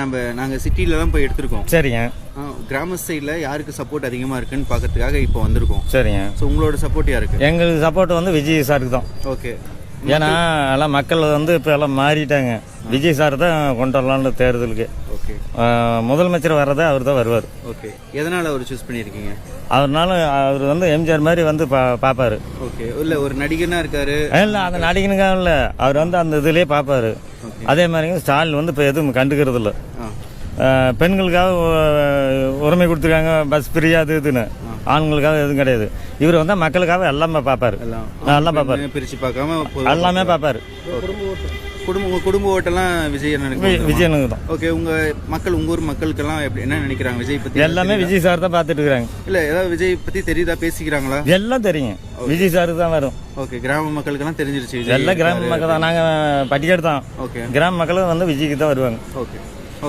நாங்கள் சிட்டியில் தான் போய் எடுத்திருக்கோம். சரிங்க. கிராம சைடில் யாருக்கு சப்போர்ட் அதிகமாக இருக்குன்னு பார்க்கறதுக்காக இப்போ வந்திருக்கோம். சரிங்க. ஸோ உங்களோட சப்போர்ட் யாருக்கு? எங்களுக்கு சப்போர்ட் வந்து விஜய் சாருக்கு தான். ஓகே. ஏன்னா எல்லாம் மக்கள் வந்து இப்போ எல்லாம் மாறிட்டாங்க. விஜய் சார் தான் கொண்டு வரலான்னு தேர்தலுக்கு. ஓகே. முதலமைச்சர் வர்றதே அவர் தான் வருவார். ஓகே. எதனால் அவர் சூஸ் பண்ணியிருக்கீங்க? அவர் வந்து எம்ஜிஆர் மாதிரி வந்து பார்ப்பாரு. ஓகே. இல்லை ஒரு நடிகனா இருக்காரு. இல்லை அந்த நடிகனுக்காக இல்லை, அவர் வந்து அந்த இதுலேயே பார்ப்பாரு. அதே மாதிரி ஸ்டாலின் வந்து இப்போ எதுவும் கண்டுக்கிறது இல்லை. பெண்களுக்காக உரிமை கொடுத்துருக்காங்க, பஸ் ஃப்ரீயா அது இதுன்னு. ஆண்களுக்காக எதுவும் கிடையாது. இவர் வந்து மக்களுக்காக எல்லாமே பார்ப்பாரு. எல்லாம் பார்ப்பாரு, பிரித்து பார்க்காம எல்லாமே பார்ப்பாரு. குடும்ப ஓட்டெல்லாம் விஜயனுக்கு தான். ஓகே. உங்க ஊர் மக்களுக்கெல்லாம் என்ன நினைக்கிறாங்க விஜய் பத்தி? எல்லாமே விஜய் சார் தான் பார்த்துட்டு இருக்காங்க. இல்ல ஏதாவது விஜய் பத்தி தெரியுதா, பேசிக்கிறாங்களா? எல்லாம் தெரியும், விஜய் சாருக்கு தான் வரும். ஓகே. கிராம மக்களுக்கெல்லாம் தெரிஞ்சிருச்சு. எல்லாம் கிராம மக்கள் தான். நாங்க பட்டிக்காடு தான். ஓகே. கிராம மக்களும் வந்து விஜய்க்கு தான் வருவாங்க. ஓகே.